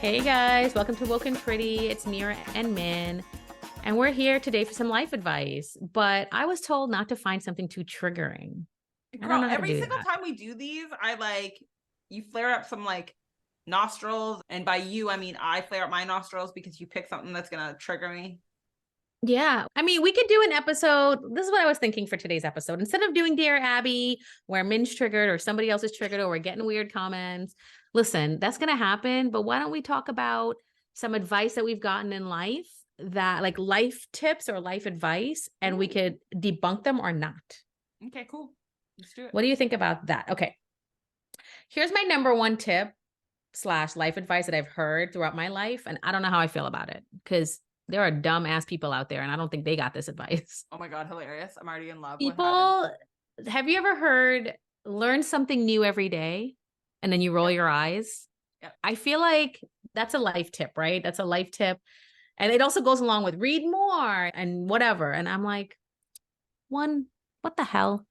Hey guys, welcome to Woke and Pretty. It's Meera and Min, and we're here today for some life advice. But I was told not to find something too triggering. I don't know how to Every do single that. time we do these, you flare up some nostrils, and by you I mean I flare up my nostrils because you pick something that's gonna trigger me. Yeah, I mean, we could do an episode. This is what I was thinking for today's episode. Instead of doing Dear Abby, where Min's triggered or somebody else is triggered or we're getting weird comments, listen, that's going to happen. But why don't we talk about some advice that we've gotten in life, that like life tips or life advice, and we could debunk them or not. Okay, cool. Let's do it. What do you think about that? Okay. Here's my number one tip / life advice that I've heard throughout my life. And I don't know how I feel about it because there are dumb ass people out there and I don't think they got this advice. Oh my God, hilarious. I'm already in love. People, have you ever heard learn something new every day and then you roll your eyes? Yep. I feel like that's a life tip, right? That's a life tip. And it also goes along with read more and whatever. And I'm like, what the hell?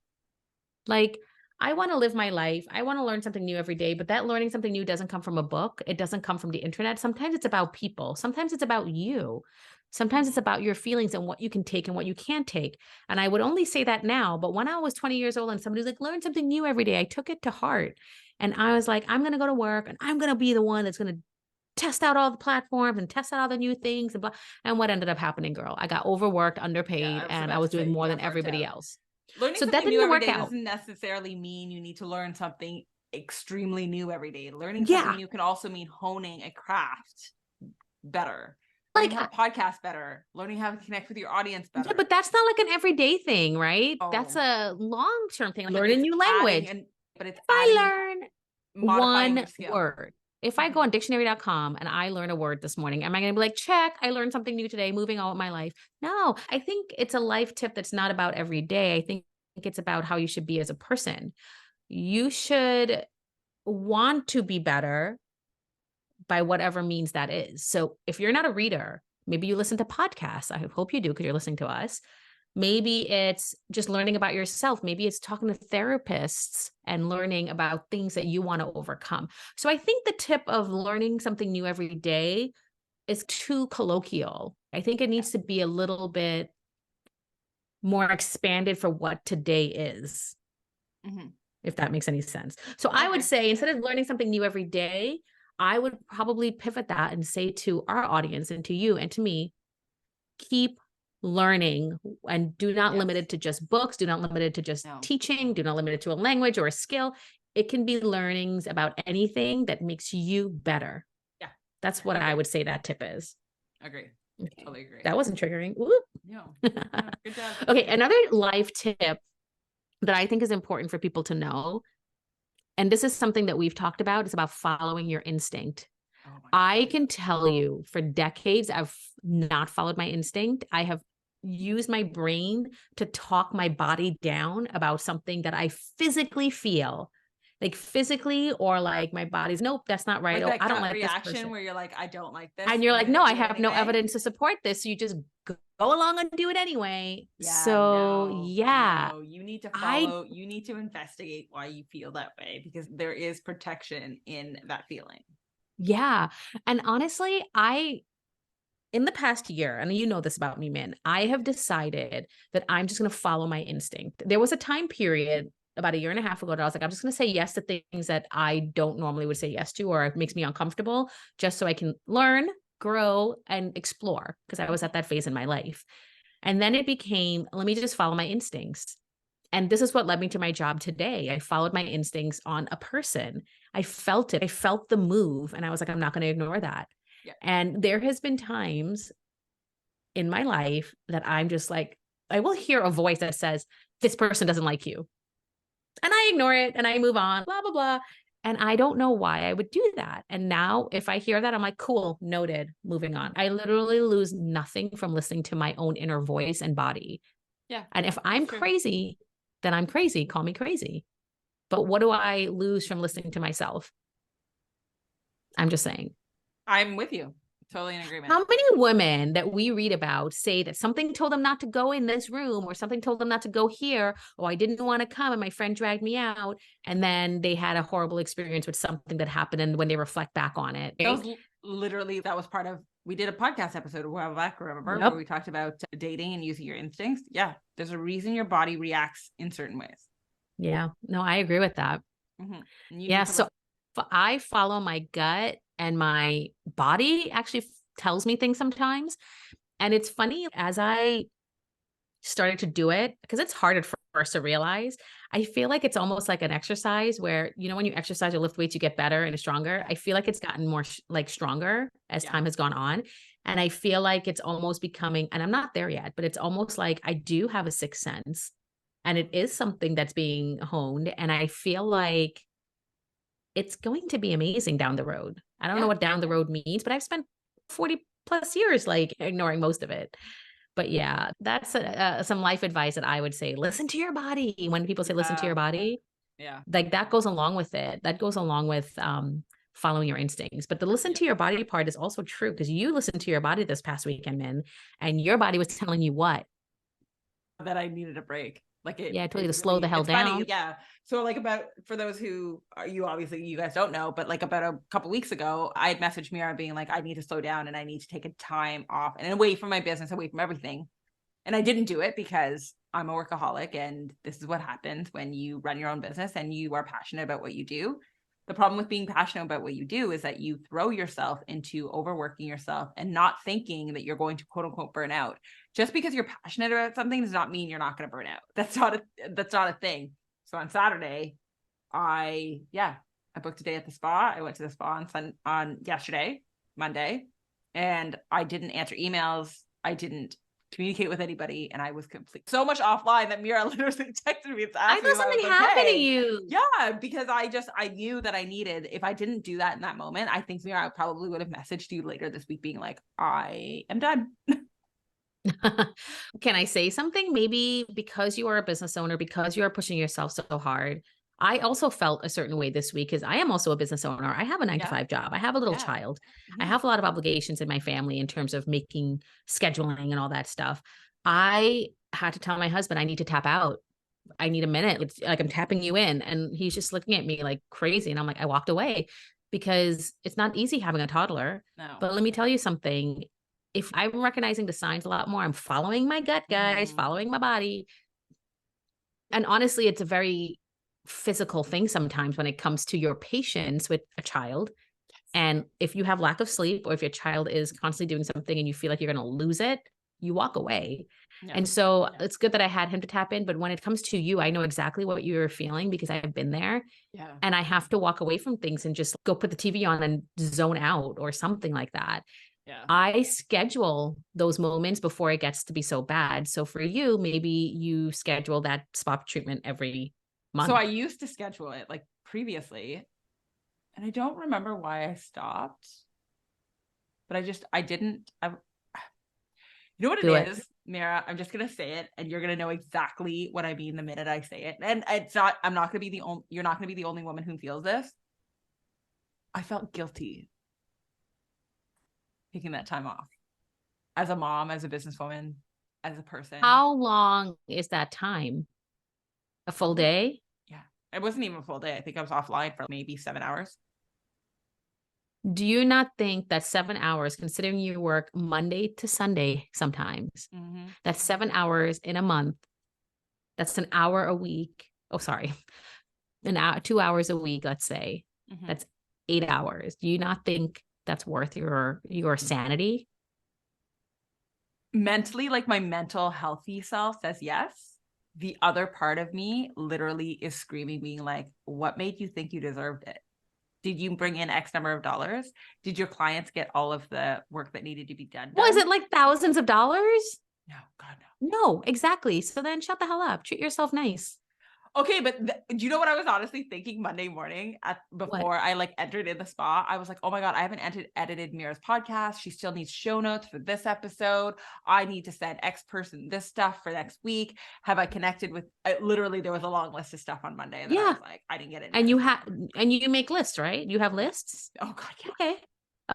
Like, I want to live my life. I want to learn something new every day, but that learning something new doesn't come from a book. It doesn't come from the internet. Sometimes it's about people. Sometimes it's about you. Sometimes it's about your feelings and what you can take and what you can't take. And I would only say that now, but when I was 20 years old and somebody was like, learn something new every day, I took it to heart. And I was like, I'm going to go to work and I'm going to be the one that's going to test out all the platforms and test out all the new things and blah. And what ended up happening, girl? I got overworked, underpaid, and I was doing more than everybody else. Learning so something that new didn't every work day out. doesn't necessarily mean you need to learn something extremely new every day. Learning something new can also mean honing a craft better. Learning how to podcast better, learning how to connect with your audience better. Yeah, but that's not like an everyday thing, right? Oh. That's a long-term thing. Like learn a new language. But if I learn one word, if I go on dictionary.com and I learn a word this morning, am I going to be like, check, I learned something new today, moving on with my life? No, I think it's a life tip that's not about every day. I think it's about how you should be as a person. You should want to be better by whatever means that is. So if you're not a reader, maybe you listen to podcasts. I hope you do because you're listening to us. Maybe it's just learning about yourself. Maybe it's talking to therapists and learning about things that you want to overcome. So I think the tip of learning something new every day is too colloquial. I think it needs to be a little bit more expanded for what today is, if that makes any sense. So I would say instead of learning something new every day, I would probably pivot that and say to our audience and to you and to me, keep learning and do not limit it to just books. Do not limit it to just teaching. Do not limit it to a language or a skill. It can be learnings about anything that makes you better. Yeah. That's what I would say that tip is. Agree. Okay. Totally agree. That wasn't triggering. Ooh. No. Good job. Okay. Another life tip that I think is important for people to know, and this is something that we've talked about, is about following your instinct. I can tell you for decades, I've not followed my instinct. I have used my brain to talk my body down about something that I physically feel, like physically, or like my body's, nope, that's not right. Like I don't like reaction this person. where you're like, I don't like this. And you're like, no, I have no evidence to support this. So you just go along and do it anyway. Yeah, so no, you need to follow, you need to investigate why you feel that way, because there is protection in that feeling. Yeah. And honestly, in the past year, and you know this about me, Min, I have decided that I'm just going to follow my instinct. There was a time period about 1.5 years ago that I was like, I'm just going to say yes to things that I don't normally would say yes to, or it makes me uncomfortable, just so I can learn, grow, and explore, because I was at that phase in my life. And then it became, let me just follow my instincts. And this is what led me to my job today. I followed my instincts on a person. I felt it. I felt the move. And I was like, I'm not going to ignore that. Yeah. And there has been times in my life that I'm just like, I will hear a voice that says, this person doesn't like you. And I ignore it and I move on, blah, blah, blah. And I don't know why I would do that. And now if I hear that, I'm like, cool, noted, moving on. I literally lose nothing from listening to my own inner voice and body. Yeah. And if I'm crazy, then I'm crazy. Call me crazy. But what do I lose from listening to myself? I'm just saying. I'm with you. Totally in agreement. How many women that we read about say that something told them not to go in this room, or something told them not to go here, or I didn't want to come and my friend dragged me out, and then they had a horrible experience with something that happened, and when they reflect back on it, literally that was part of, we did a podcast episode a while back, remember, where we talked about dating and using your instincts. Yeah. There's a reason your body reacts in certain ways. Yeah. No, I agree with that. Yeah. So I follow my gut, and my body actually tells me things sometimes. And it's funny, as I started to do it, because it's harder for us to realize, I feel like it's almost like an exercise where, you know, when you exercise or lift weights, you get better and stronger. I feel like it's gotten more like stronger as time has gone on. And I feel like it's almost becoming, and I'm not there yet, but it's almost like I do have a sixth sense, and it is something that's being honed. And I feel like it's going to be amazing down the road. I don't know what down the road means, but I've spent 40 plus years like ignoring most of it. But yeah, that's some life advice that I would say. Listen to your body. When people say listen to your body, like that goes along with it. That goes along with following your instincts. But the listen to your body part is also true, because you listened to your body this past weekend, Min, and your body was telling you what? That I needed a break. Like it, I told you to slow the hell down. Funny, yeah. So like, about, for those who are, you guys don't know, but like about a couple weeks ago, I had messaged Meera being like, I need to slow down and I need to take a time off and away from my business, away from everything. And I didn't do it because I'm a workaholic, and this is what happens when you run your own business and you are passionate about what you do. The problem with being passionate about what you do is that you throw yourself into overworking yourself and not thinking that you're going to quote unquote burn out. Just because you're passionate about something does not mean you're not going to burn out. That's not a thing. So on Saturday, I booked a day at the spa. I went to the spa on yesterday, Monday, and I didn't answer emails. I didn't communicate with anybody, and I was so much offline that Meera literally texted me to ask me if something happened to you. Yeah, because I knew that I needed, if I didn't do that in that moment, I think, Meera, I probably would have messaged you later this week being like, I am done. Can I say something? Maybe because you are a business owner, because you are pushing yourself so hard. I also felt a certain way this week, because I am also a business owner. I have a 9-to-5 job. I have a little child. I have a lot of obligations in my family in terms of making scheduling and all that stuff. I had to tell my husband, I need to tap out. I need a minute. It's like, I'm tapping you in. And he's just looking at me like crazy. And I'm like, I walked away, because it's not easy having a toddler. No. But let me tell you something. If I'm recognizing the signs a lot more, I'm following my gut, guys, following my body. And honestly, it's a very physical thing sometimes when it comes to your patience with a child. And if you have lack of sleep, or if your child is constantly doing something and you feel like you're going to lose it, you walk away. And so it's good that I had him to tap in. But when it comes to you, I know exactly what you're feeling, because I've been there. And I have to walk away from things and just go put the TV on and zone out or something like that. I schedule those moments before it gets to be so bad. So for you, maybe you schedule that spa treatment every month. So I used to schedule it like previously, and I don't remember why I stopped, but I didn't. You know what it is, Meera? I'm just going to say it, and you're going to know exactly what I mean the minute I say it. And I'm not going to be you're not going to be the only woman who feels this. I felt guilty taking that time off, as a mom, as a businesswoman, as a person. How long is that time? A full day? Yeah. It wasn't even a full day. I think I was offline for maybe 7 hours. Do you not think that 7 hours, considering you work Monday to Sunday sometimes, that's 7 hours in a month, that's an hour a week. Oh, sorry. An hour, 2 hours a week, let's say. That's 8 hours. Do you not think that's worth your sanity? Mentally, like my mental healthy self says yes. The other part of me literally is screaming, being like, what made you think you deserved it? Did you bring in X number of dollars? Did your clients get all of the work that needed to be done? Was it like thousands of dollars? No, God, no. No, exactly. So then shut the hell up. Treat yourself nice. Okay, but do you know what I was honestly thinking Monday morning before I like entered in the spa? I was like, oh my God, I haven't edited Meera's podcast. She still needs show notes for this episode. I need to send X person this stuff for next week. Have I connected with, literally there was a long list of stuff on Monday that I was like, I didn't get it. And you make lists, right? You have lists? Oh God, yeah. Okay.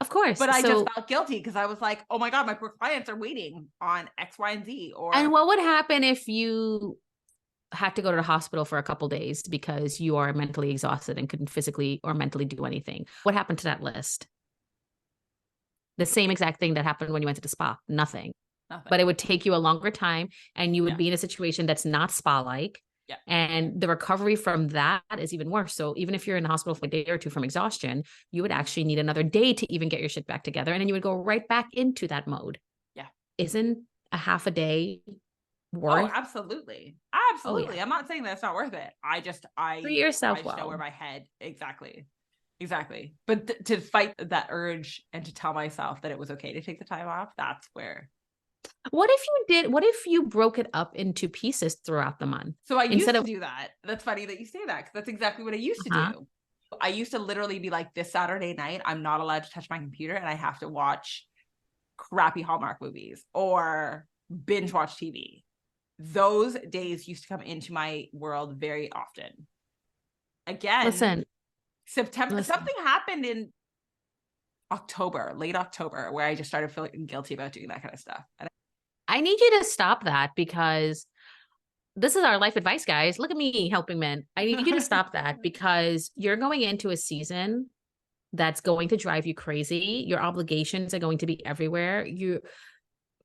Of course. But I just felt guilty because I was like, oh my God, my poor clients are waiting on X, Y, and Z. And what would happen if you had to go to the hospital for a couple days because you are mentally exhausted and couldn't physically or mentally do anything? What happened to that list? The same exact thing that happened when you went to the spa. Nothing. Nothing. But it would take you a longer time and you would be in a situation that's not spa-like. Yeah. And the recovery from that is even worse. So even if you're in the hospital for a day or two from exhaustion, you would actually need another day to even get your shit back together. And then you would go right back into that mode. Yeah. Isn't a half a day worth? Oh, absolutely. Absolutely. Oh, yeah. I'm not saying that it's not worth it. I Treat yourself I just know well. where my head. Exactly. But to fight that urge and to tell myself that it was okay to take the time off, that's where. What if you broke it up into pieces throughout the month? So I used to do that. That's funny that you say that, because that's exactly what I used to do. I used to literally be like, this Saturday night, I'm not allowed to touch my computer and I have to watch crappy Hallmark movies or binge watch TV. Those days used to come into my world very often. Again, September, something happened in late October, where I just started feeling guilty about doing that kind of stuff. And I need you to stop that, because this is our life advice, guys. Look at me helping men. I need you to stop that, because you're going into a season that's going to drive you crazy. Your obligations are going to be everywhere. You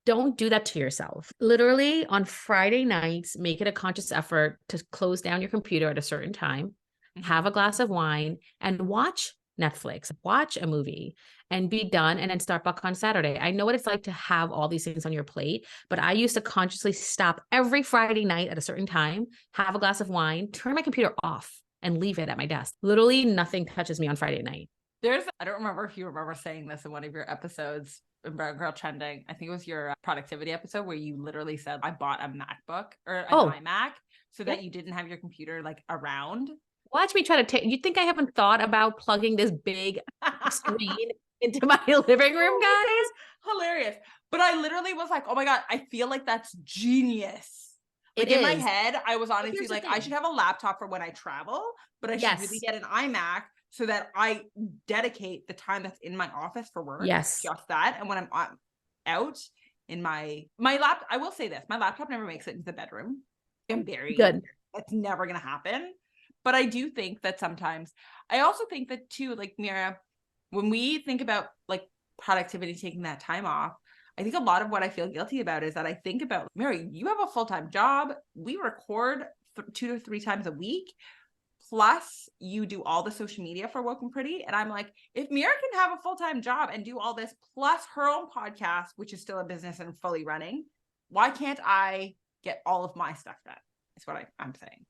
don't do that to yourself. Literally on Friday nights, make it a conscious effort to close down your computer at a certain time, have a glass of wine, and watch Netflix, watch a movie, and be done, and then start back on Saturday. I know what it's like to have all these things on your plate, but I used to consciously stop every Friday night at a certain time, have a glass of wine, turn my computer off, and leave it at my desk. Literally nothing touches me on Friday night. I don't remember if you remember saying this in one of your episodes in Brown Girl Trending. I think it was your productivity episode, where you literally said, I bought a MacBook or an iMac so that you didn't have your computer like around. Watch me try to take. You think I haven't thought about plugging this big screen into my living room, guys? Hilarious. But I literally was like, oh my God, I feel like that's genius. Like in my head, I was honestly like, I should have a laptop for when I travel, but I should really get an iMac so that I dedicate the time that's in my office for work. Yes. Just that. And when I'm out in my laptop, I will say this, my laptop never makes it into the bedroom. I'm very good. That's never going to happen. But I do think that sometimes, I also think that too, like Meera, when we think about like productivity, taking that time off, I think a lot of what I feel guilty about is that I think about, Meera, you have a full-time job. We record 2 to 3 times a week. Plus you do all the social media for Woke and Pretty. And I'm like, if Meera can have a full-time job and do all this, plus her own podcast, which is still a business and fully running, why can't I get all of my stuff done? That's what I'm saying.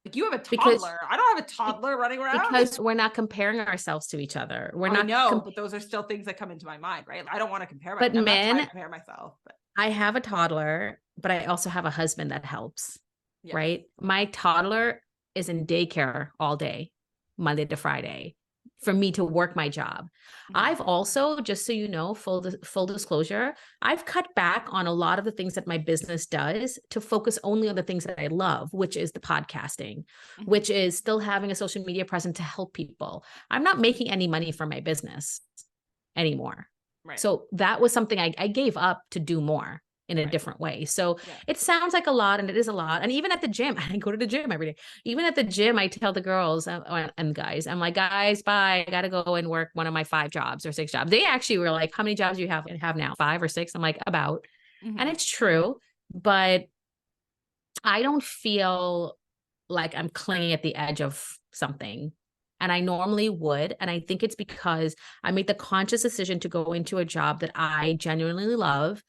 Like, you have a toddler. I don't have a toddler running around. Because we're not comparing ourselves to each other. I know, but those are still things that come into my mind, right? I don't want to compare myself. But I'm men, not trying to compare myself. But I have a toddler, but I also have a husband that helps, right? My toddler is in daycare all day, Monday to Friday, for me to work my job. I've also, just so you know, full disclosure, I've cut back on a lot of the things that my business does to focus only on the things that I love, which is the podcasting, which is still having a social media presence to help people. I'm not making any money from my business anymore. Right. So that was something I gave up to do more in a different way. So it sounds like a lot, and it is a lot. And even at the gym, I go to the gym every day. Even at the gym, I tell the girls and guys, I'm like, guys, bye. I got to go and work one of my 5 jobs or 6 jobs. They actually were like, how many jobs do you have now? 5 or 6? I'm like, about. And it's true, but I don't feel like I'm clinging at the edge of something. And I normally would. And I think it's because I made the conscious decision to go into a job that I genuinely love.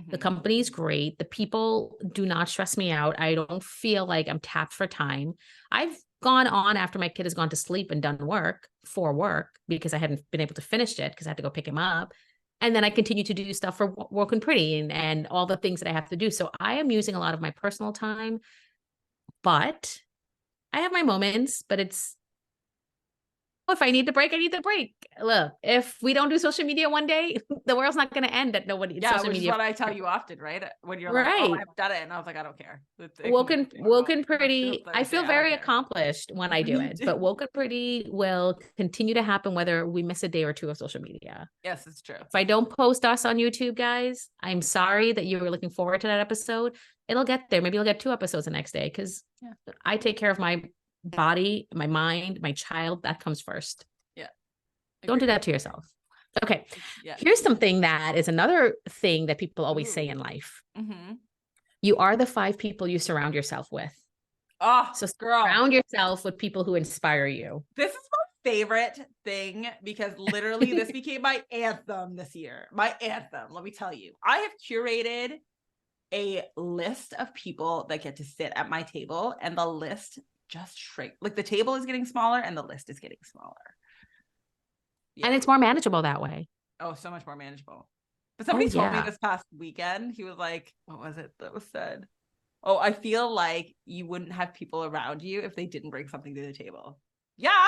The company's great. The people do not stress me out. I don't feel like I'm tapped for time. I've gone on after my kid has gone to sleep and done work because I hadn't been able to finish it because I had to go pick him up. And then I continue to do stuff for Woke and Pretty and all the things that I have to do. So I am using a lot of my personal time, but I have my moments, but it's, if I need the break, I need the break. Look, if we don't do social media one day, the world's not going to end at nobody. Yeah, which is what I tell you often, right? When you're like, oh, I've done it. And I was like, I don't care. Woke and Pretty, I feel very accomplished when I do it. But Woke and Pretty will continue to happen whether we miss a day or 2 of social media. Yes, it's true. If I don't post us on YouTube, guys, I'm sorry that you were looking forward to that episode. It'll get there. Maybe you'll get 2 episodes the next day because I take care of my body, my mind, my child. That comes first. Yeah. Don't do that to yourself. Okay. Yeah. Here's something that is another thing that people always say in life. Mm-hmm. You are the 5 people you surround yourself with. Oh, so surround yourself with people who inspire you. This is my favorite thing because literally this became my anthem this year. My anthem, let me tell you. I have curated a list of people that get to sit at my table, and the list just shrink. Like the table is getting smaller and the list is getting smaller. Yeah. And it's more manageable that way. Oh, so much more manageable. But somebody told me this past weekend, he was like, what was it that was said? Oh, I feel like you wouldn't have people around you if they didn't bring something to the table. Yeah.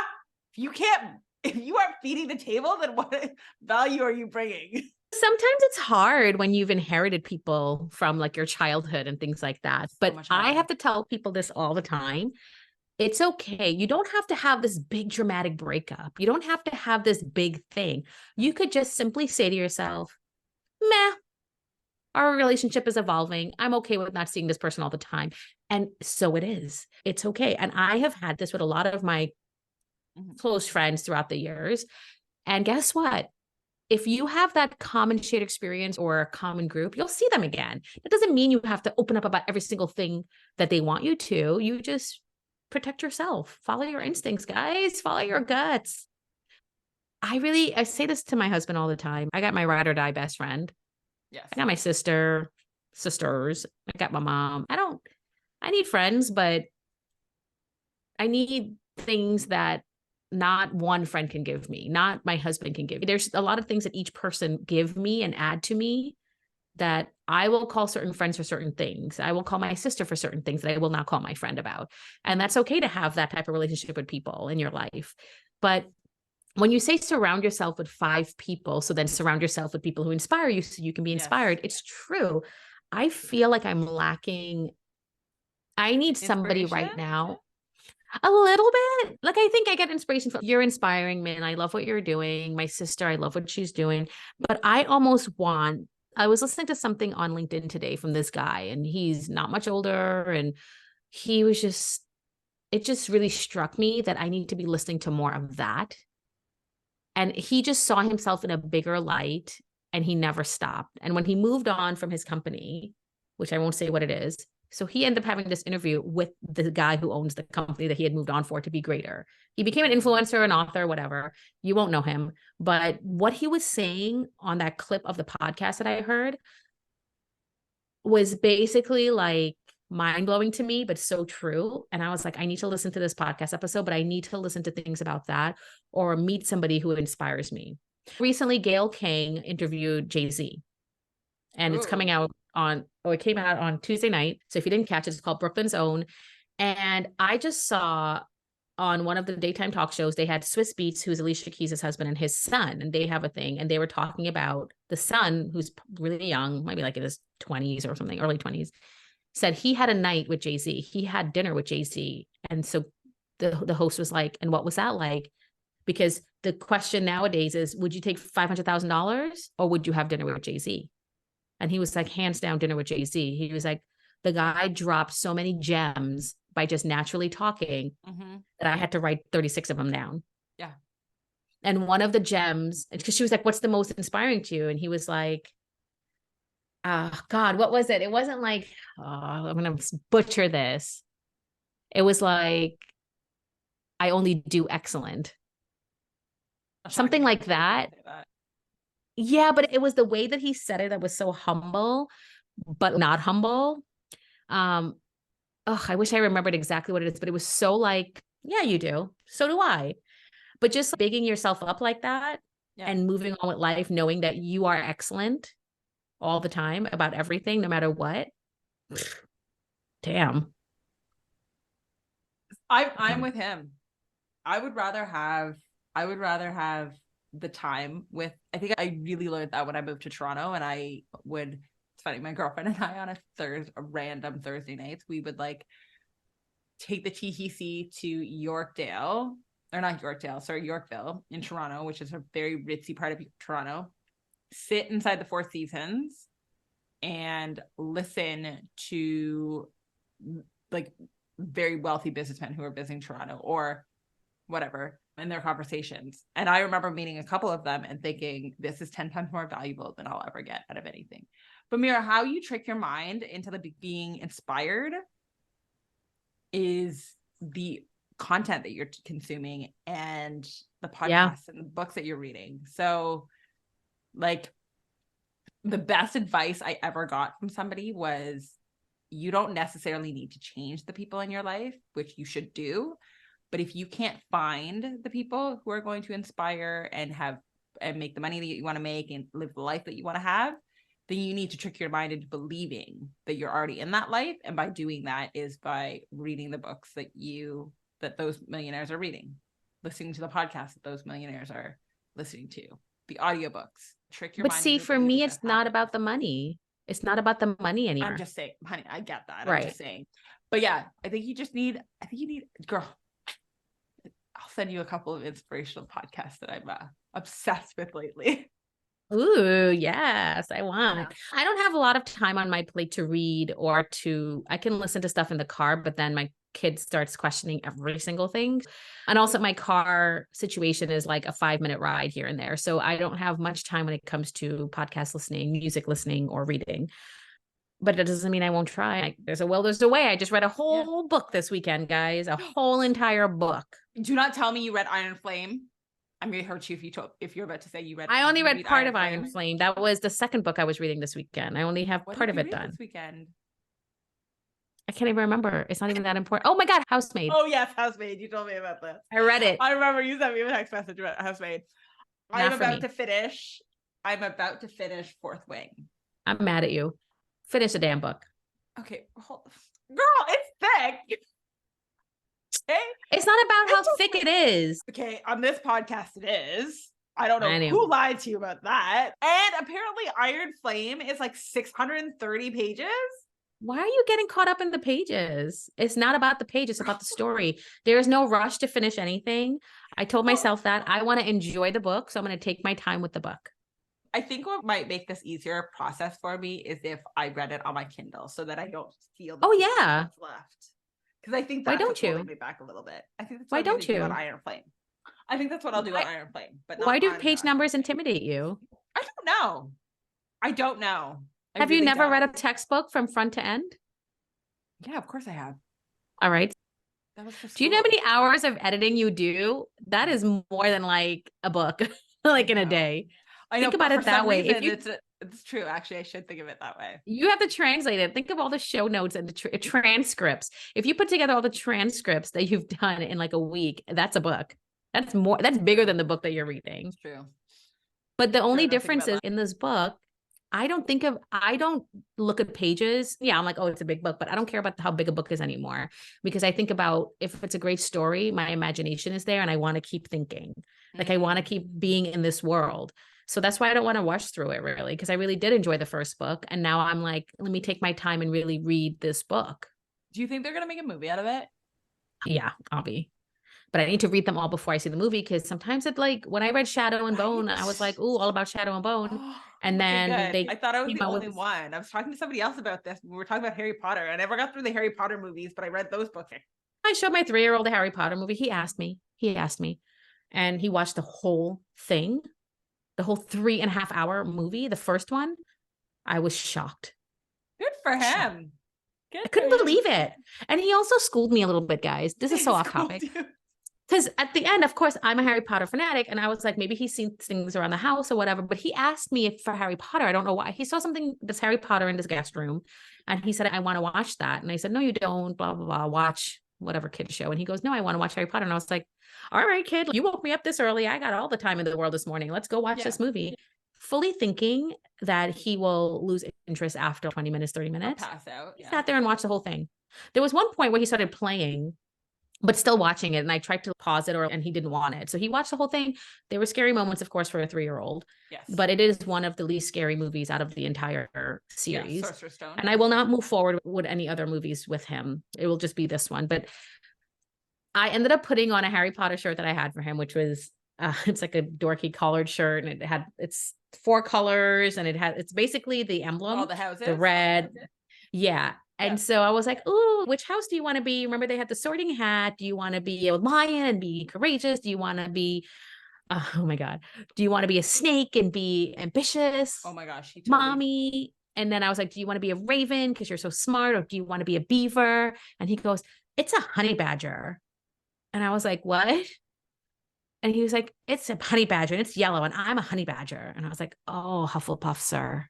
If you aren't feeding the table, then what value are you bringing? Sometimes it's hard when you've inherited people from like your childhood and things like that. But I have to tell people this all the time. It's okay. You don't have to have this big dramatic breakup. You don't have to have this big thing. You could just simply say to yourself, meh, our relationship is evolving. I'm okay with not seeing this person all the time. And so it is. It's okay. And I have had this with a lot of my close friends throughout the years. And guess what? If you have that common shared experience or a common group, you'll see them again. It doesn't mean you have to open up about every single thing that they want you to. You just protect yourself. Follow your instincts, guys. Follow your guts. I say this to my husband all the time. I got my ride or die best friend. Yes. I got my sisters. I got my mom. I need friends, but I need things that not one friend can give me, not my husband can give me. There's a lot of things that each person give me and add to me that I will call certain friends for certain things. I will call my sister for certain things that I will not call my friend about. And that's okay to have that type of relationship with people in your life. But when you say surround yourself with 5 people, so then surround yourself with people who inspire you so you can be inspired. Yes. It's true. I feel like I'm lacking. I need somebody right now. A little bit. Like, I think I get inspiration from you're inspiring, man. I love what you're doing. My sister, I love what she's doing. But I was listening to something on LinkedIn today from this guy, and he's not much older. And it just really struck me that I need to be listening to more of that. And he just saw himself in a bigger light, and he never stopped. And when he moved on from his company, which I won't say what it is, so he ended up having this interview with the guy who owns the company that he had moved on for to be greater. He became an influencer, an author, whatever. You won't know him. But what he was saying on that clip of the podcast that I heard was basically like mind-blowing to me, but so true. And I was like, I need to listen to this podcast episode, but I need to listen to things about that or meet somebody who inspires me. Recently, Gayle King interviewed Jay-Z, and it's coming out it came out on Tuesday night. So if you didn't catch it, it's called Brooklyn's Own. And I just saw on one of the daytime talk shows, they had Swiss Beats, who's Alicia Keys' husband, and his son, and they have a thing. And they were talking about the son, who's really young, maybe like in his 20s or something, early 20s, said he had a night with Jay-Z. He had dinner with Jay-Z. And so the host was like, and what was that like? Because the question nowadays is, would you take $500,000 or would you have dinner with Jay-Z? And he was like, hands down, dinner with Jay-Z. He was like, the guy dropped so many gems by just naturally talking that I had to write 36 of them down. Yeah. And one of the gems, because she was like, what's the most inspiring to you? And he was like, God, what was it? It wasn't like, I'm going to butcher this. It was like, I only do excellent. Something like that. Yeah, but it was the way that he said it that was so humble, but not humble. I wish I remembered exactly what it is, but it was so like, yeah, you do. So do I. But just bigging yourself up like that and moving on with life, knowing that you are excellent all the time about everything, no matter what. Damn. I'm with him. I would rather have the time with, I think I really learned that when I moved to Toronto, and it's funny, my girlfriend and I on a random Thursday nights, we would like take the TTC to Yorkville in Toronto, which is a very ritzy part of Toronto, sit inside the Four Seasons and listen to like very wealthy businessmen who are visiting Toronto or whatever, in their conversations. And I remember meeting a couple of them and thinking, this is 10 times more valuable than I'll ever get out of anything. But Meera, how you trick your mind into being inspired is the content that you're consuming and the podcasts and the books that you're reading. So like the best advice I ever got from somebody was, you don't necessarily need to change the people in your life, which you should do. But if you can't find the people who are going to inspire and make the money that you want to make and live the life that you want to have, then you need to trick your mind into believing that you're already in that life. And by doing that is by reading the books that those millionaires are reading, listening to the podcasts that those millionaires are listening to, the audiobooks. Trick your mind. But see, for me, it's not about the money. It's not about the money anymore. I'm just saying, honey, I get that. Right. I'm just saying. But yeah, I think you need, girl, I'll send you a couple of inspirational podcasts that I'm obsessed with lately. Ooh, yes, I want. Yeah. I don't have a lot of time on my plate to read I can listen to stuff in the car, but then my kid starts questioning every single thing. And also my car situation is like a 5-minute ride here and there. So I don't have much time when it comes to podcast listening, music listening, or reading. But it doesn't mean I won't try. There's a way. I just read a whole book this weekend, guys, a whole entire book. Do not tell me you read Iron Flame. I'm going to hurt you if you're about to say you read. I only read part of Iron Flame. That was the second book I was reading this weekend. I only have part of it done. This weekend? I can't even remember. It's not even that important. Oh my God, Housemaid. Oh yes, Housemaid. You told me about this. I read it. I remember you sent me a text message about Housemaid. I'm about to finish Fourth Wing. I'm mad at you. Finish the damn book. Okay, girl, it's thick. Okay? It's not about how thick it is. Okay, on this podcast it is. I don't know who lied to you about that. And apparently Iron Flame is like 630 pages. Why are you getting caught up in the pages? It's not about the page. It's about the story. There is no rush to finish anything. I told myself that I want to enjoy the book. So I'm going to take my time with the book. I think what might make this easier process for me is if I read it on my Kindle so that I don't feel what's left. Because I think that's what's holding me back a little bit. I think that's why don't you on Iron Flame. I think that's what I'll do on Iron Flame. But why do page numbers intimidate you? I don't know. Have you never read a textbook from front to end? Yeah, of course I have. All right. Do you know how many hours of editing you do? That is more than like a book, like in a day. Think about it that way. It's true. Actually, I should think of it that way. You have to translate it. Think of all the show notes and the transcripts. If you put together all the transcripts that you've done in like a week, that's a book. That's bigger than the book that you're reading. It's true. But the only difference is in this book, I don't look at pages. Yeah, I'm like, oh, it's a big book, but I don't care about how big a book is anymore because I think about if it's a great story, my imagination is there and I want to keep thinking. Like I want to keep being in this world. So that's why I don't want to rush through it really, because I really did enjoy the first book. And now I'm like, let me take my time and really read this book. Do you think they're going to make a movie out of it? Yeah, I'll be. But I need to read them all before I see the movie because sometimes it like when I read Shadow and Bone, I was like, ooh, all about Shadow and Bone. And then I thought I was the only one. I was talking to somebody else about this. We were talking about Harry Potter. I never got through the Harry Potter movies, but I read those books. I showed my 3-year-old the Harry Potter movie. He asked me. And he watched the whole thing. The whole 3.5-hour movie, the first one, I was shocked. Good for him. I couldn't believe it. And he also schooled me a little bit, guys. This is so off topic. Because at the end, of course, I'm a Harry Potter fanatic. And I was like, maybe he's seen things around the house or whatever. But he asked me for Harry Potter. I don't know why. He saw something that's Harry Potter in his guest room. And he said, I want to watch that. And I said, no, you don't, blah, blah, blah. Watch whatever kid show. And he goes, no, I want to watch Harry Potter. And I was like, all right, kid, you woke me up this early. I got all the time in the world this morning. Let's go watch this movie. Fully thinking that he will lose interest after 20 minutes, 30 minutes. I'll pass out. He sat there and watched the whole thing. There was one point where he started playing, but still watching it. And I tried to pause it and he didn't want it. So he watched the whole thing. There were scary moments, of course, for a 3-year-old. Yes. But it is one of the least scary movies out of the entire series. Yeah, Sorcerer's Stone. And I will not move forward with any other movies with him. It will just be this one. But I ended up putting on a Harry Potter shirt that I had for him, which was, it's like a dorky collared shirt and it's 4 colors and it's basically the emblem. All the houses. The red. Yeah. And so I was like, ooh, which house do you want to be? Remember, they had the sorting hat. Do you want to be a lion and be courageous? Do you want to be, oh my God, do you want to be a snake and be ambitious? Oh my gosh, mommy. And then I was like, do you want to be a raven because you're so smart? Or do you want to be a beaver? And he goes, it's a honey badger. And I was like, what? And he was like, it's a honey badger and it's yellow and I'm a honey badger. And I was like, oh, Hufflepuff, sir.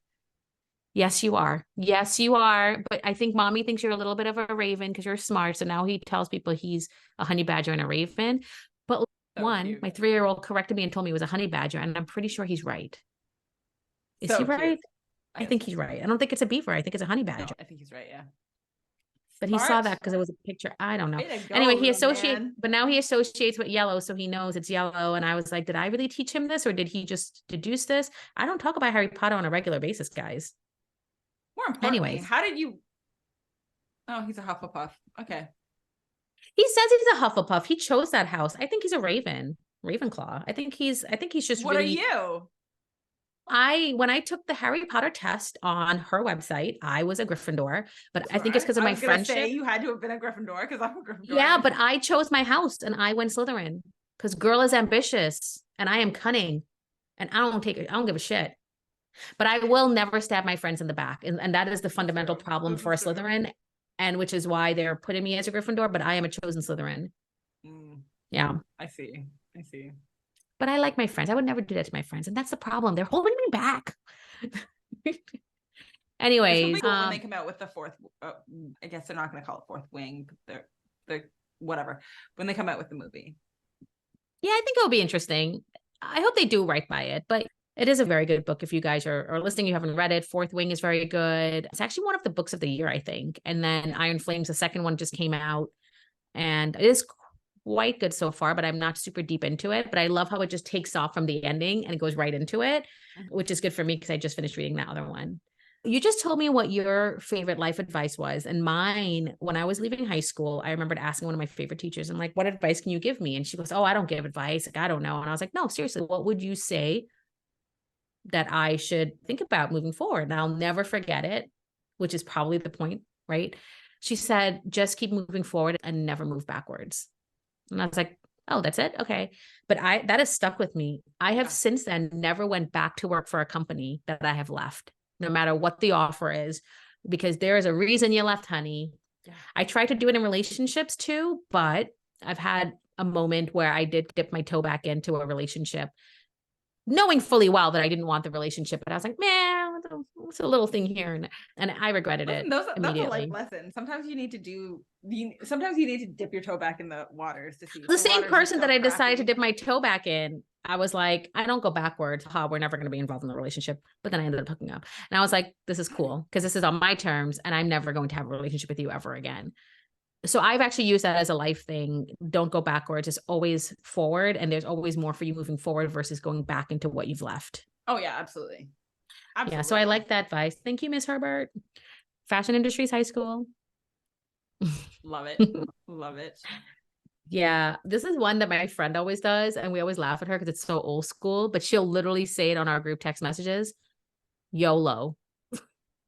Yes, you are. Yes, you are. But I think mommy thinks you're a little bit of a raven because you're smart. So now he tells people he's a honey badger and a raven. But my 3-year-old corrected me and told me it was a honey badger. And I'm pretty sure he's right. Is he right? I think he's right. I don't think it's a beaver. I think it's a honey badger. No, I think he's right. Yeah. But he saw that because it was a picture. I don't know. Anyway, he associates, but now he associates with yellow. So he knows it's yellow. And I was like, did I really teach him this or did he just deduce this? I don't talk about Harry Potter on a regular basis, guys. More importantly, how did you? Oh, he's a Hufflepuff. Okay. He says he's a Hufflepuff. He chose that house. I think he's a Raven, Ravenclaw. I think he's just what really. What are you? When I took the Harry Potter test on her website, I was a Gryffindor, but I think it's because of my friendship. You had to have been a Gryffindor because I'm a Gryffindor. Yeah, but I chose my house and I went Slytherin because girl is ambitious and I am cunning and I don't give a shit. But I will never stab my friends in the back. And that is the fundamental problem for a Slytherin. And which is why they're putting me as a Gryffindor, but I am a chosen Slytherin. Yeah. I see. But I like my friends. I would never do that to my friends. And that's the problem. They're holding me back. Anyways. When they come out with the fourth, I guess they're not going to call it fourth wing. They're whatever. When they come out with the movie. Yeah, I think it'll be interesting. I hope they do right by it. But it is a very good book. If you guys are listening, you haven't read it. Fourth Wing is very good. It's actually one of the books of the year, I think. And then Iron Flames, the second one just came out. And it is quite good so far, but I'm not super deep into it. But I love how it just takes off from the ending and it goes right into it, which is good for me because I just finished reading that other one. You just told me what your favorite life advice was. And mine, when I was leaving high school, I remembered asking one of my favorite teachers, I'm like, what advice can you give me? And she goes, oh, I don't give advice. Like, I don't know. And I was like, no, seriously, what would you say that I should think about moving forward? And I'll never forget it, which is probably the point, right? She said, just keep moving forward and never move backwards. And I was like, oh, that's it? Okay. But that has stuck with me. I have since then never went back to work for a company that I have left, no matter what the offer is, because there is a reason you left, honey. Yeah. I tried to do it in relationships too, but I've had a moment where I did dip my toe back into a relationship, knowing fully well that I didn't want the relationship, but I was like, man, it's a little thing here. And I regretted it immediately. That's a life lesson. Sometimes you need to dip your toe back in the waters to see. The same person that I decided to dip my toe back in, I was like, I don't go backwards. We're never going to be involved in the relationship. But then I ended up hooking up. And I was like, this is cool because this is on my terms and I'm never going to have a relationship with you ever again. So I've actually used that as a life thing. Don't go backwards. It's always forward. And there's always more for you moving forward versus going back into what you've left. Oh yeah, absolutely. Yeah. So I like that advice. Thank you, Miss Herbert. Fashion Industries High School. Love it. Love it. Yeah. This is one that my friend always does. And we always laugh at her because it's so old school, but she'll literally say it on our group text messages. YOLO.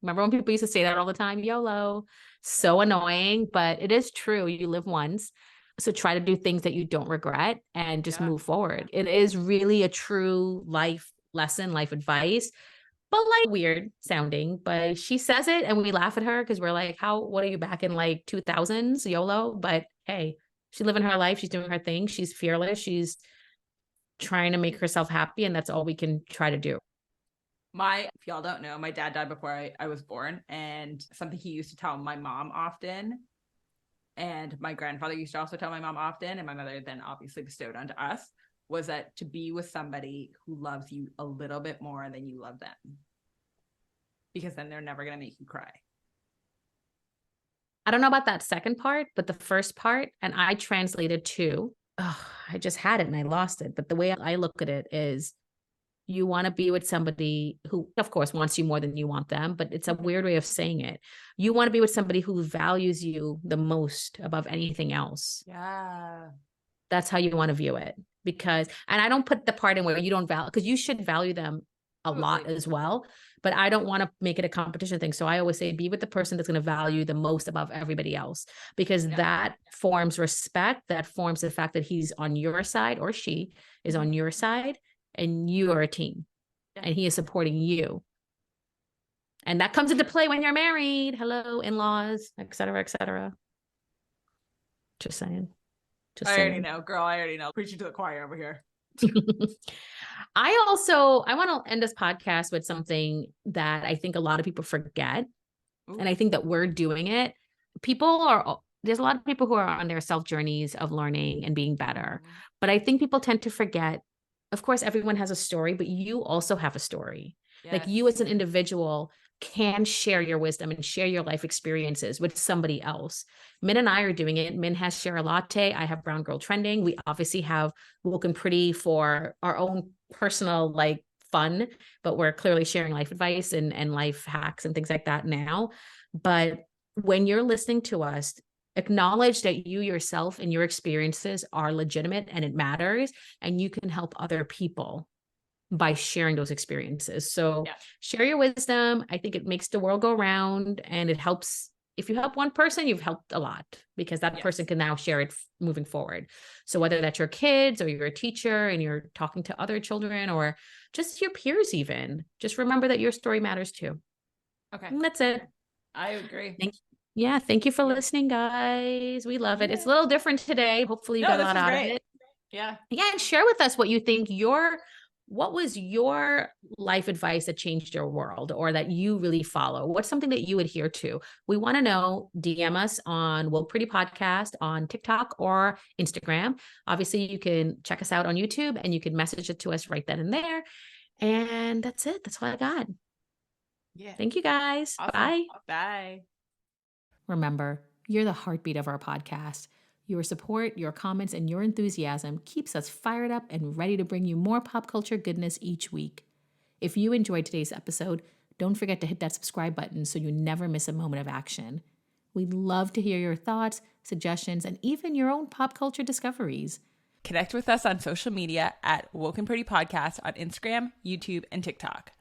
Remember when people used to say that all the time? YOLO. So annoying, but it is true. You live once. So try to do things that you don't regret and just move forward. It is really a true life lesson, life advice, but like weird sounding, but she says it and we laugh at her because we're like, what are you back in like 2000s YOLO? But hey, she's living her life. She's doing her thing. She's fearless. She's trying to make herself happy. And that's all we can try to do. If y'all don't know, my dad died before I was born, and something he used to tell my mom often, and my grandfather used to also tell my mom often, and my mother then obviously bestowed onto us, was that to be with somebody who loves you a little bit more than you love them, because then they're never going to make you cry. I don't know about that second part, but the first part, and I translated to, I just had it and I lost it. But the way I look at it is, you want to be with somebody who, of course, wants you more than you want them, but it's a weird way of saying it. You want to be with somebody who values you the most above anything else. Yeah. That's how you want to view it. And I don't put the part in where you don't value, because you should value them a lot as well. but I don't want to make it a competition thing. So I always say, be with the person that's going to value the most above everybody else, because that forms respect. That forms the fact that he's on your side, or she is on your side, and you are a team and he is supporting you. And that comes into play when you're married. Hello, in-laws, et cetera, et cetera. Just saying. I already know, girl. I already know. Preaching to the choir over here. I want to end this podcast with something that I think a lot of people forget. Ooh. And I think that we're doing it. There's a lot of people who are on their self journeys of learning and being better. But I think people tend to forget, of course, everyone has a story, but you also have a story. Yes. Like you as an individual can share your wisdom and share your life experiences with somebody else. Min and I are doing it. Min has Share a Latte. I have Brown Girl Trending. We obviously have Woken Pretty for our own personal fun, but we're clearly sharing life advice and life hacks and things like that now. But when you're listening to us, acknowledge that you yourself and your experiences are legitimate and it matters, and you can help other people by sharing those experiences. So share your wisdom. I think it makes the world go round, and it helps. If you help one person, you've helped a lot, because that person can now share it moving forward. So whether that's your kids or you're a teacher and you're talking to other children or just your peers, even, just remember that your story matters too. Okay. And that's it. I agree. Thank you for listening, guys. We love it. It's a little different today. Hopefully you got a lot out of it. Yeah. And share with us what you think what was your life advice that changed your world, or that you really follow? What's something that you adhere to? We want to know. DM us on Woke Pretty Podcast on TikTok or Instagram. Obviously, you can check us out on YouTube, and you can message it to us right then and there. And that's it. That's what I got. Yeah. Thank you, guys. Awesome. Bye. Bye. Remember, you're the heartbeat of our podcast. Your support, your comments, and your enthusiasm keeps us fired up and ready to bring you more pop culture goodness each week. If you enjoyed today's episode, don't forget to hit that subscribe button so you never miss a moment of action. We'd love to hear your thoughts, suggestions, and even your own pop culture discoveries. Connect with us on social media at Woken Pretty Podcast on Instagram, YouTube, and TikTok.